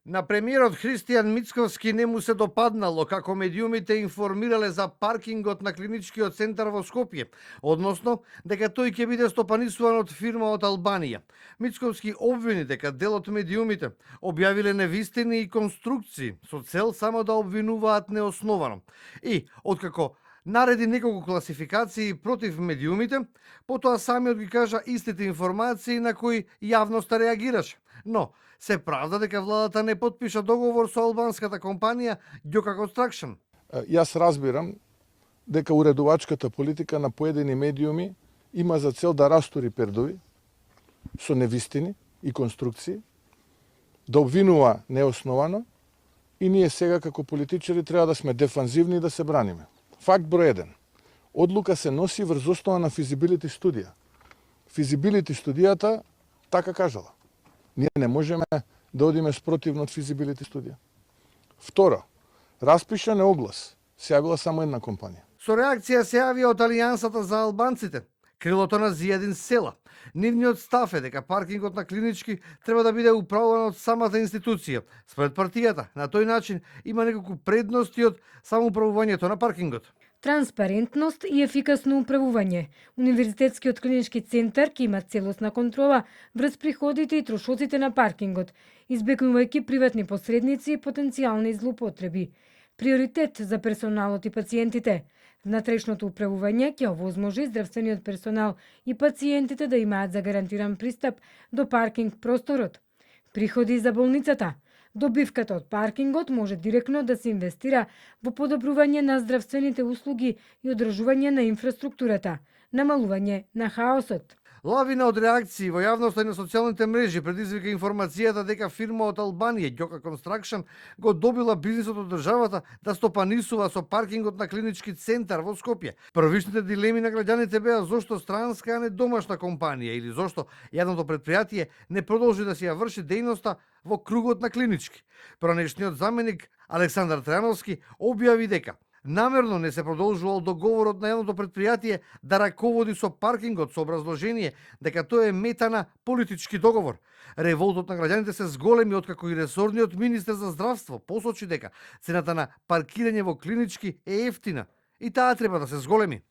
На премиерот Христијан Мицковски не му се допаднало како медиумите информирале за паркингот на клиничкиот центар во Скопје, односно дека тој ќе биде стопанисуван од фирма од Албанија. Мицковски обвини дека дел од медиумите објавиле невистини и конструкции со цел само да обвинуваат неосновано. И откако нареди неколку класификации против медиумите, потоа самиот ги кажа истите информации на кои јавноста реагираше. Но се правда дека владата не потпиша договор со албанската компанија Gjoka Construction. Јас разбирам дека уредувачката политика на поедини медиуми има за цел да растури пердови со невистини и конструкции, да обвинува неосновано и ние сега како политичари треба да сме дефанзивни и да се браниме. Факт број 1. Одлука се носи врз основа на физибилити студија. Физибилити студијата така кажала. Ние не можеме да одиме спротивно од физибилити студија. Второ, распишан е оглас. Се јавила само една компанија. Со реакција се јави од Алијансата за албанците, крилото на Зијадин Села. Нивниот став е дека паркингот на клинички треба да биде управуван од самата институција. Според партијата, на тој начин има неколку предности од самоуправувањето на паркингот. Транспарентност и ефикасно управување. Универзитетскиот клинички центар ќе има целосна контрола врз приходите и трошоците на паркингот, избегнувајќи приватни посредници и потенцијални злоупотреби. Приоритет за персоналот и пациентите. Внатрешното управување ќе овозможи здравствениот персонал и пациентите да имаат загарантиран пристап до паркинг просторот. Приходи за болницата. Добивката од паркингот може директно да се инвестира во подобрување на здравствените услуги и одржување на инфраструктурата, намалување на хаосот. Лавина од реакции во јавноста и на социјалните мрежи предизвика информацијата дека фирма од Албанија Gjoka Construction го добила бизнисот од државата да стопанисува со паркингот на клинички центар во Скопје. Првичните дилеми на граѓаните беа зошто странска, а не домашна компанија или зошто јавното претпријатие не продолжи да си ја врши дејноста во кругот на клинички. Пранешниот заменик Александар Трајановски објави дека намерно не се продолжувал договорот на јавното претпријатие да раководи со паркингот со образложение дека тој е мета на политички договор. Револтот на граѓаните се зголеми откако и ресорниот министер за здравство посочи дека цената на паркирање во клинички е ефтина и таа треба да се зголеми.